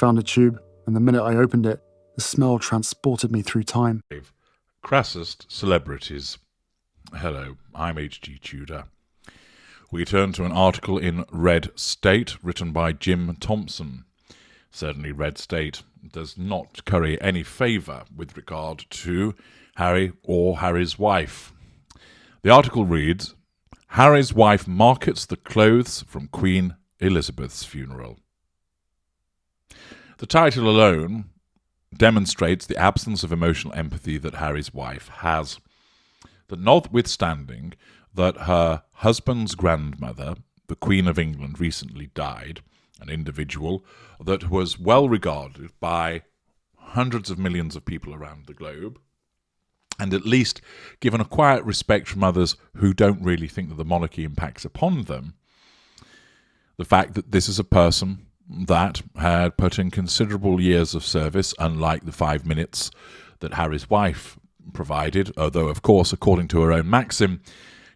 found a tube, and the minute I opened it, the smell transported me through time. Crassest celebrities. Hello, I'm H.G. Tudor. We turn to an article in Red State written by Jim Thompson. Certainly Red State does not curry any favour with regard to Harry or Harry's wife. The article reads, Harry's wife markets the clothes from Queen Elizabeth's funeral. The title alone demonstrates the absence of emotional empathy that Harry's wife has. That notwithstanding that her husband's grandmother, the Queen of England, recently died, an individual that was well regarded by hundreds of millions of people around the globe, and at least given a quiet respect from others who don't really think that the monarchy impacts upon them, the fact that this is a person that had put in considerable years of service, unlike the 5 minutes that Harry's wife provided, although, of course, according to her own maxim,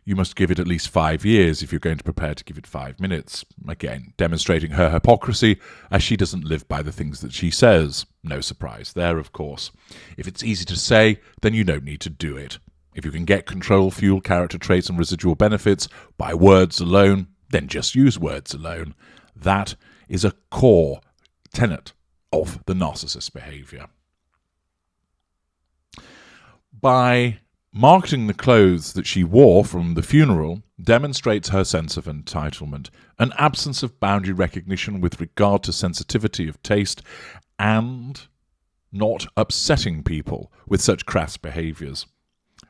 you must give it at least 5 years if you're going to prepare to give it 5 minutes. Again, demonstrating her hypocrisy, as she doesn't live by the things that she says. No surprise there, of course. If it's easy to say, then you don't need to do it. If you can get control, fuel, character traits, and residual benefits by words alone, then just use words alone. That is a core tenet of the narcissist behaviour. By marketing the clothes that she wore from the funeral demonstrates her sense of entitlement, an absence of boundary recognition with regard to sensitivity of taste, and not upsetting people with such crass behaviours.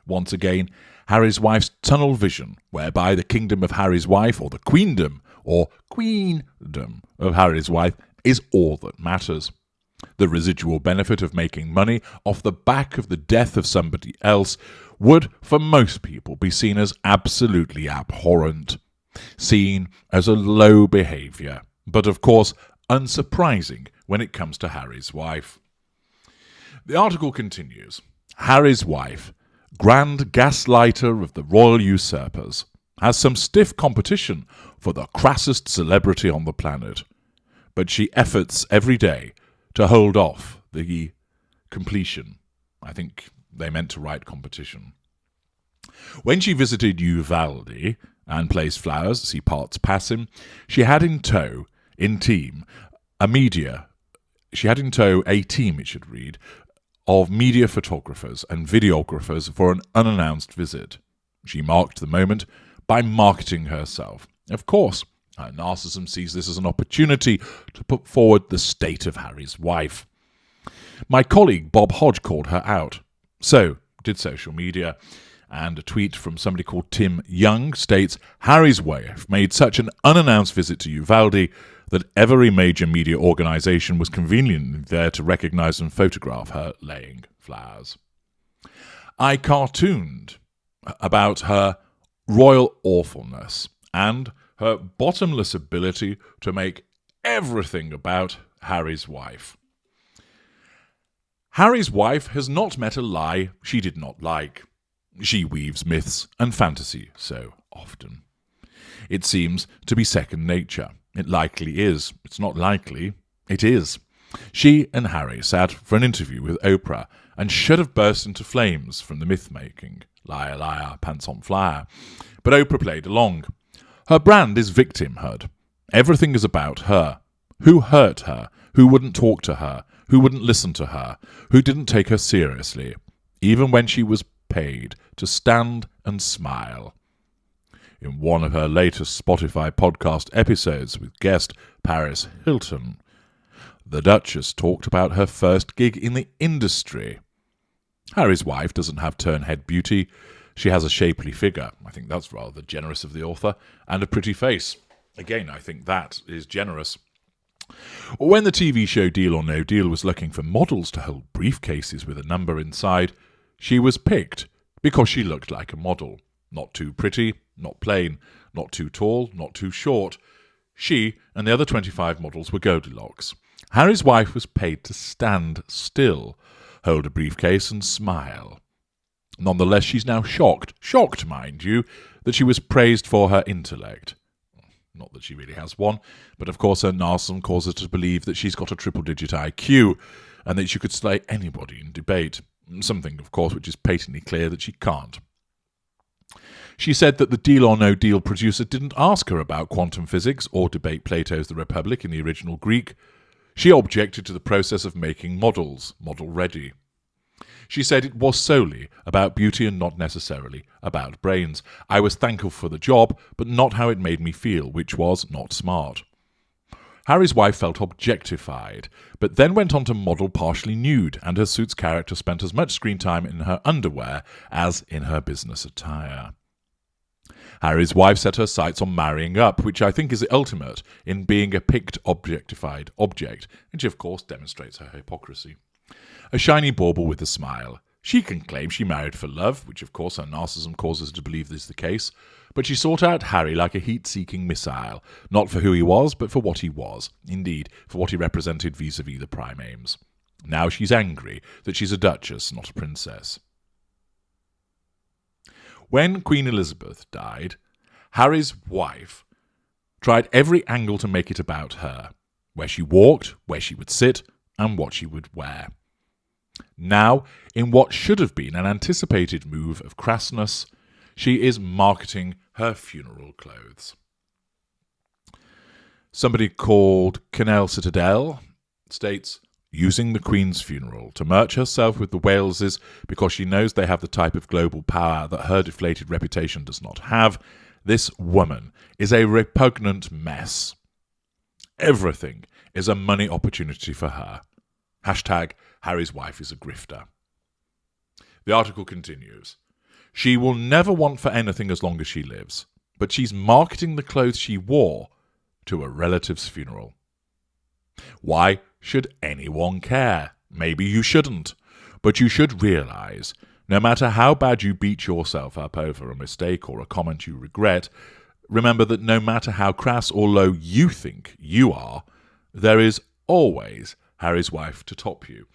Once again, Harry's wife's tunnel vision, whereby the kingdom of Harry's wife, or the queendom, or queendom of Harry's wife, is all that matters. The residual benefit of making money off the back of the death of somebody else would, for most people, be seen as absolutely abhorrent, seen as a low behaviour, but of course unsurprising when it comes to Harry's wife. The article continues, Harry's wife, grand gaslighter of the royal usurpers, has some stiff competition for the crassest celebrity on the planet, but she efforts every day to hold off the completion. I think they meant to write competition. When she visited Uvalde and placed flowers as he parts pass him, she had in tow a team, it should read, of media photographers and videographers for an unannounced visit. She marked the moment by marketing herself. Of course, her narcissism sees this as an opportunity to put forward the state of Harry's wife. My colleague Bob Hodge called her out. So did social media. And a tweet from somebody called Tim Young states, Harry's wife made such an unannounced visit to Uvalde that every major media organisation was conveniently there to recognise and photograph her laying flowers. I cartooned about her royal awfulness and her bottomless ability to make everything about Harry's wife. Harry's wife has not met a lie she did not like. She weaves myths and fantasy so often. It seems to be second nature. It likely is. It's not likely. It is. She and Harry sat for an interview with Oprah and should have burst into flames from the myth-making. Liar, liar, pants on flyer. But Oprah played along. Her brand is victimhood. Everything is about her. Who hurt her? Who wouldn't talk to her? Who wouldn't listen to her? Who didn't take her seriously? Even when she was paid to stand and smile. In one of her latest Spotify podcast episodes with guest Paris Hilton, the Duchess talked about her first gig in the industry. Harry's wife doesn't have turn-head beauty. She has a shapely figure. I think that's rather generous of the author. And a pretty face. Again, I think that is generous. When the TV show Deal or No Deal was looking for models to hold briefcases with a number inside, she was picked because she looked like a model. Not too pretty, not plain, not too tall, not too short. She and the other 25 models were Goldilocks. Harry's wife was paid to stand still, hold a briefcase and smile. Nonetheless, she's now shocked, mind you, that she was praised for her intellect. Not that she really has one, but of course her narcissism causes her to believe that she's got a triple-digit IQ and that she could slay anybody in debate. Something, of course, which is patently clear that she can't. She said that the Deal or No Deal producer didn't ask her about quantum physics or debate Plato's The Republic in the original Greek. She objected to the process of making models, model-ready. She said it was solely about beauty and not necessarily about brains. I was thankful for the job, but not how it made me feel, which was not smart. Harry's wife felt objectified, but then went on to model partially nude, and her Suits character spent as much screen time in her underwear as in her business attire. Harry's wife set her sights on marrying up, which I think is the ultimate in being a picked, objectified object, which of course demonstrates her hypocrisy. A shiny bauble with a smile. She can claim she married for love, which of course her narcissism causes her to believe this is the case, but she sought out Harry like a heat-seeking missile, not for who he was, but for what he was, indeed, for what he represented vis-à-vis the prime aims. Now she's angry that she's a duchess, not a princess. When Queen Elizabeth died, Harry's wife tried every angle to make it about her, where she walked, where she would sit, and what she would wear. Now, in what should have been an anticipated move of crassness, she is marketing her funeral clothes. Somebody called Canel Citadel states, using the Queen's funeral to merch herself with the Waleses because she knows they have the type of global power that her deflated reputation does not have, this woman is a repugnant mess. Everything is a money opportunity for her. Hashtag Harry's wife is a grifter. The article continues. She will never want for anything as long as she lives, but she's marketing the clothes she wore to a relative's funeral. Why should anyone care? Maybe you shouldn't, but you should realize, no matter how bad you beat yourself up over a mistake or a comment you regret, remember that no matter how crass or low you think you are, there is always Harry's wife to top you.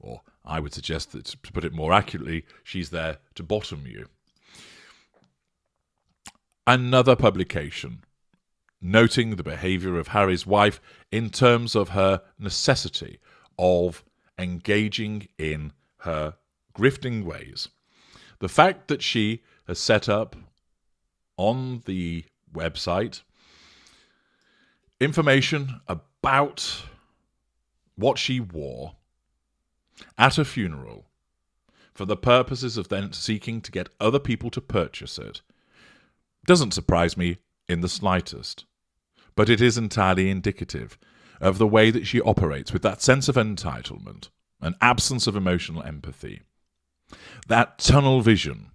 Or I would suggest that, to put it more accurately, she's there to bottom you. Another publication noting the behaviour of Harry's wife in terms of her necessity of engaging in her grifting ways. The fact that she has set up on the website information about what she wore at a funeral for the purposes of then seeking to get other people to purchase it doesn't surprise me in the slightest, but it is entirely indicative of the way that she operates with that sense of entitlement, an absence of emotional empathy, that tunnel vision,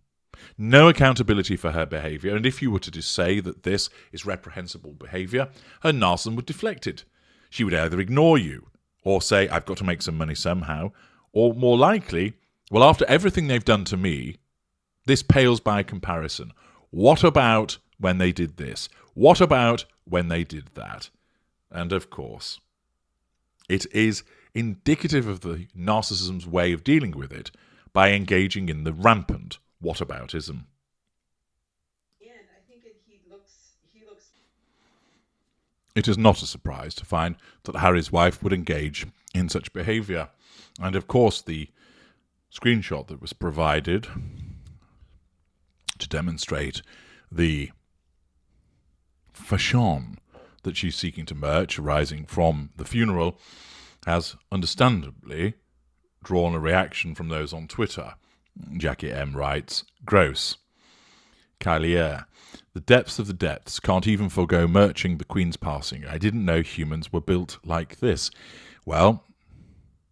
no accountability for her behaviour, and if you were to say that this is reprehensible behaviour, her narcissism would deflect it. She would either ignore you, or say, I've got to make some money somehow, or more likely, well, after everything they've done to me, this pales by comparison. What about when they did this? What about when they did that? And of course, it is indicative of the narcissism's way of dealing with it by engaging in the rampant whataboutism. And I think he looks. It is not a surprise to find that Harry's wife would engage in such behaviour. And of course, the screenshot that was provided to demonstrate the fashion that she's seeking to merch arising from the funeral has understandably drawn a reaction from those on Twitter. Jackie M. writes, gross. Kylie, the depths of the depths, can't even forego merching the Queen's passing. I didn't know humans were built like this. Well,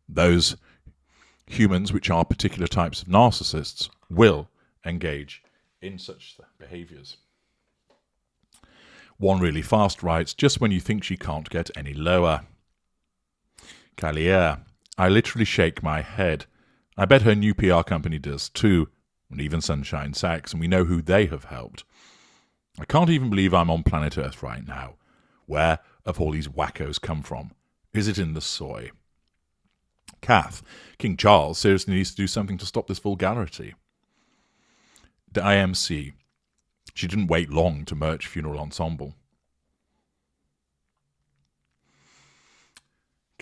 those humans, which are particular types of narcissists, will engage in such behaviours. One Really Fast writes, just when you think she can't get any lower. Kylie, I literally shake my head. I bet her new PR company does too, and even Sunshine Sacks, and we know who they have helped. I can't even believe I'm on planet Earth right now. Where have all these wackos come from? Is it in the soy? Kath, King Charles seriously needs to do something to stop this vulgarity. The IMC, she didn't wait long to merch funeral ensemble.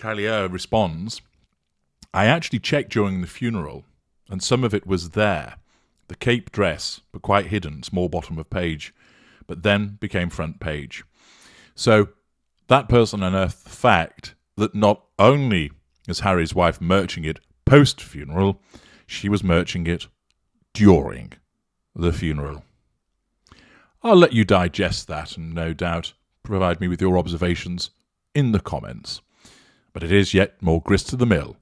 Kylie responds, I actually checked during the funeral, and some of it was there. The cape dress, but quite hidden, small bottom of page, but then became front page. So that person unearthed the fact that not only is Harry's wife merching it post-funeral, she was merching it during the funeral. I'll let you digest that and no doubt provide me with your observations in the comments. But it is yet more grist to the mill,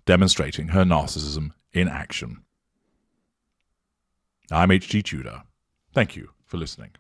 demonstrating her narcissism in action. I'm H.G. Tudor. Thank you for listening.